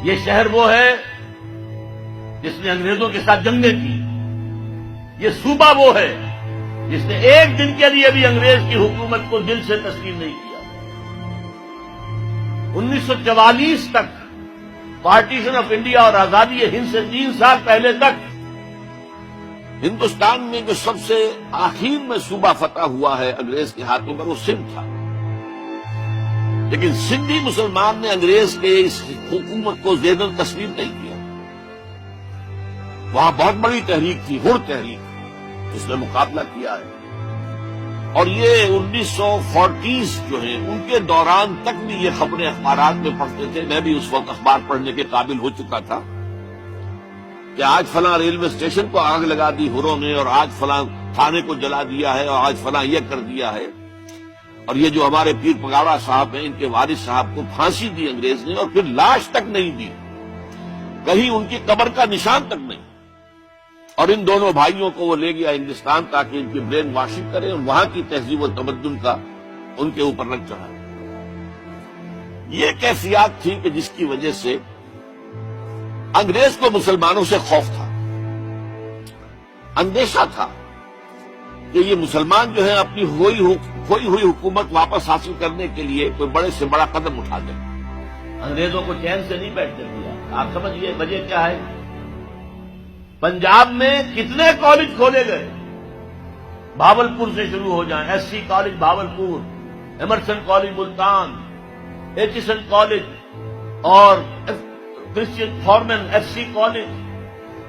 یہ شہر وہ ہے جس نے انگریزوں کے ساتھ جنگیں کی، یہ صوبہ وہ ہے جس نے ایک دن کے لیے بھی انگریز کی حکومت کو دل سے تسلیم نہیں کیا۔ 1944 تک، پارٹیشن آف انڈیا اور آزادی ہند سے 3 سال پہلے تک، ہندوستان میں جو سب سے آخر میں صوبہ فتح ہوا ہے انگریز کے ہاتھوں پر وہ سندھ تھا، لیکن سندھی مسلمان نے انگریز کے اس حکومت کو زیدن تسلیم نہیں کیا۔ وہاں بہت بڑی تحریک تھی، ہر تحریک، جس نے مقابلہ کیا ہے، اور یہ 1940 جو ہیں ان کے دوران تک بھی یہ خبریں اخبارات میں پڑھتے تھے۔ میں بھی اس وقت اخبار پڑھنے کے قابل ہو چکا تھا کہ آج فلاں ریلوے اسٹیشن کو آگ لگا دی ہروں نے، اور آج فلاں تھانے کو جلا دیا ہے، اور آج فلاں یہ کر دیا ہے، اور یہ جو ہمارے پیر پگاڑا صاحب ہیں ان کے وارث صاحب کو پھانسی دی انگریز نے، اور پھر لاش تک نہیں دی، کہیں ان کی قبر کا نشان تک نہیں، اور ان دونوں بھائیوں کو وہ لے گیا ہندوستان تاکہ ان کی برین واشنگ کرے اور وہاں کی تہذیب و تمدن کا ان کے اوپر رنگ چڑھائے۔ یہ کیفیات تھی کہ جس کی وجہ سے انگریز کو مسلمانوں سے خوف تھا، اندیشہ تھا کہ یہ مسلمان جو ہے اپنی کھوئی ہوئی حکومت واپس حاصل کرنے کے لیے کوئی بڑے سے بڑا قدم اٹھا دیں۔ انگریزوں کو چین سے نہیں بیٹھنے دیا۔ آپ سمجھیے وجہ کیا ہے؟ پنجاب میں کتنے کالج کھولے گئے، بھاولپور سے شروع ہو جائیں، S C college Bahawalpur, Emerson college Multan, Aitchison college اور Christian Forman F C college,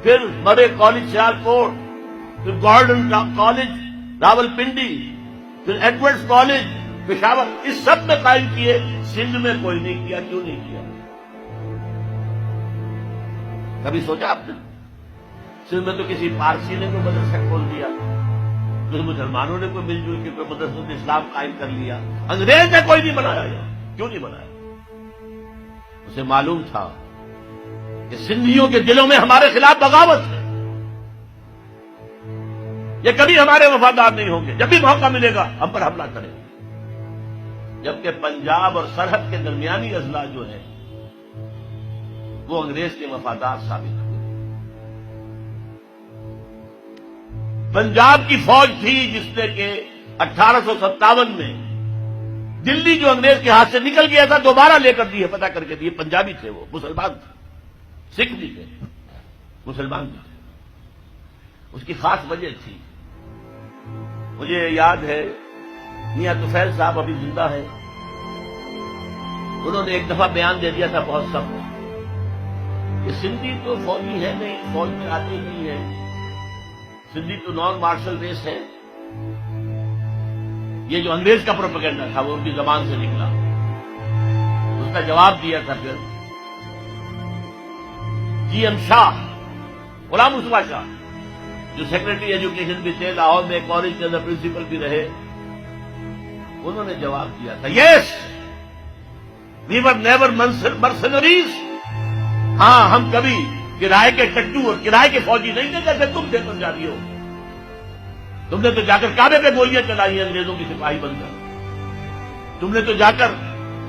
پھر مرے کالج سیالکوٹ، پھر گارڈن کالج راولپنڈی، پھر ایڈورڈز کالج پشاور، اس سب میں قائم کیے، سندھ میں کوئی نہیں کیا۔ کیوں نہیں کیا؟ کبھی سوچا آپ نے؟ سندھ میں تو کسی پارسی نے کوئی مدرسہ کھول دیا، کچھ مسلمانوں نے کوئی مل جل کے کوئی مدرسۃ اسلام قائم کر لیا، انگریز نے کوئی نہیں بنایا۔ کیوں نہیں بنایا؟ اسے معلوم تھا کہ سندھیوں کے دلوں میں ہمارے خلاف بغاوت ہے، یہ کبھی ہمارے وفادار نہیں ہوں گے، جب بھی موقع ملے گا ہم پر حملہ کریں گے۔ جبکہ پنجاب اور سرحد کے درمیانی اضلاع جو ہے وہ انگریز کے وفادار ثابت ہوئے۔ پنجاب کی فوج تھی جس نے کہ 1857 میں دلی جو انگریز کے ہاتھ سے نکل گیا تھا دوبارہ لے کر دیے، پتہ کر کے دیے۔ پنجابی تھے، وہ مسلمان تھے، سکھ بھی تھے، مسلمان بھی تھے۔ اس کی خاص وجہ تھی، مجھے یاد ہے میاں طفیل صاحب ابھی زندہ ہے، انہوں نے ایک دفعہ بیان دے دیا تھا بہت سخت کہ سندھی تو فوجی ہے نہیں، فوج میں آتے ہی نہیں ہے، سندھی تو نان مارشل ریس ہے۔ یہ جو انگریز کا پروپیگنڈا تھا وہ ان کی زبان سے نکلا۔ اس کا جواب دیا تھا پھر جی ایم شاہ، غلام مصطفیٰ شاہ، جو سیکرٹری ایجوکیشن بھی تھے، لاہور میں کالج کے اندر پرنسپل بھی رہے، انہوں نے جواب دیا تھا یس وی ور نیور مرسنریز، ہاں ہم کبھی کرائے کے ٹٹو اور کرائے کے فوجی نہیں تھے جیسے تم تھے پنجابی ہو۔ تم نے تو جا کر کعبے پہ گولیاں چلائی ہیں انگریزوں کی سپاہی بن کر، تم نے تو جا کر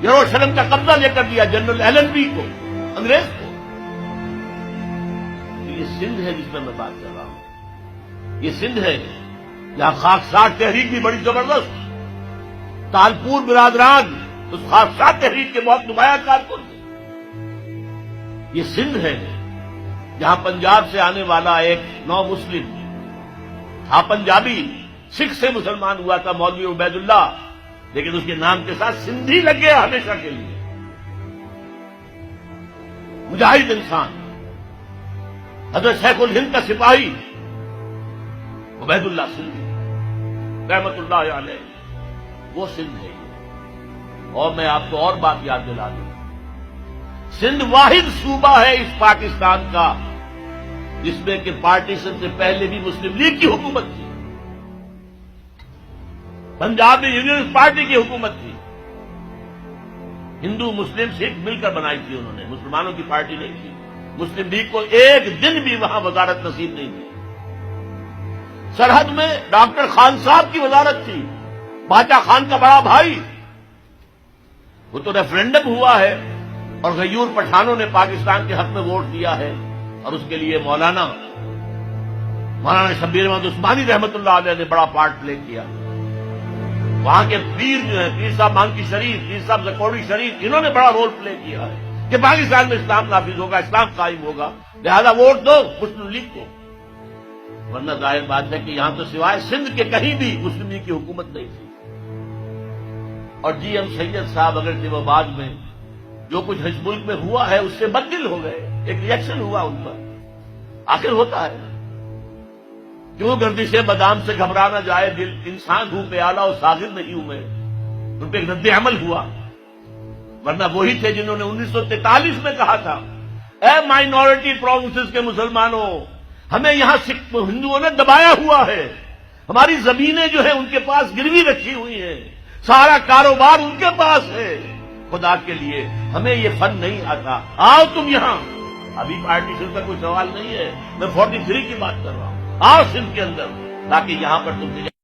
یروشلم کا قبضہ لے کر دیا جنرل ایلن بی کو، انگریز کو۔ تو یہ سندھ ہے جس میں میں بات کر رہا ہوں، یہ سندھ ہے جہاں خاکسار تحریک بھی بڑی زبردست، تالپور برادران اس خاکسار تحریک کے بہت نمایاں کارکن تھے۔ یہ سندھ ہے جہاں پنجاب سے آنے والا ایک نو مسلم تھا پنجابی، سکھ سے مسلمان ہوا تھا، مولوی عبید اللہ، لیکن اس کے نام کے ساتھ سندھی لگ گیا ہمیشہ کے لیے۔ مجاہد انسان، حضرت شیخ الہند کا سپاہی عبید اللہ سندھی رحمت اللہ علیہ، وہ سندھ ہے۔ اور میں آپ کو اور بات یاد دلا دوں، سندھ واحد صوبہ ہے اس پاکستان کا جس میں کہ پارٹیشن سے پہلے بھی مسلم لیگ کی حکومت تھی، پنجاب میں یونین پارٹی کی حکومت تھی، ہندو مسلم سکھ مل کر بنائی تھی انہوں نے، مسلمانوں کی پارٹی نہیں تھی۔ مسلم لیگ کو ایک دن بھی وہاں وزارت نصیب نہیں تھی۔ سرحد میں ڈاکٹر خان صاحب کی وزارت تھی، باچا خان کا بڑا بھائی، وہ تو ریفرنڈم ہوا ہے اور غیور پٹھانوں نے پاکستان کے حق میں ووٹ دیا ہے، اور اس کے لیے مولانا شبیر احمد عثمانی رحمۃ اللہ علیہ نے بڑا پارٹ پلے کیا۔ وہاں کے پیر جو ہیں، پیر صاحب مانکی شریف، پیر صاحب زکوڑی شریف، انہوں نے بڑا رول پلے کیا ہے کہ پاکستان میں اسلام نافذ ہوگا، اسلام قائم ہوگا، لہذا ووٹ دو مسلم لیگ کو۔ ورنہ ظاہر بات ہے کہ یہاں تو سوائے سندھ کے کہیں بھی مسلم لیگ کی حکومت نہیں تھی۔ اور جی ایم سید صاحب اگرچہ وہ بعد میں جو کچھ حزب ملک میں ہوا ہے اس سے بددل ہو گئے، ایک ریئیکشن ہوا ان پر، آخر ہوتا ہے، کیوں گردش بادام سے گھبرا نہ جائے دل، انسان ہوں پیالہ اور ساغر نہیں ہوں میں، ان پہ ایک رد عمل ہوا۔ ورنہ وہی تھے جنہوں نے 1943 میں کہا تھا، اے مائنورٹی پروونسز کے مسلمانوں، ہمیں یہاں ہندوؤں نے دبایا ہوا ہے، ہماری زمینیں جو ہیں ان کے پاس گروی رکھی ہوئی ہیں، سارا کاروبار ان کے پاس ہے، خدا کے لیے ہمیں یہ فن نہیں آتا، آؤ تم یہاں۔ ابھی پارٹیشن کا کوئی سوال نہیں ہے، میں 43 کی بات کر رہا ہوں، آؤ سندھ کے اندر تاکہ یہاں پر تم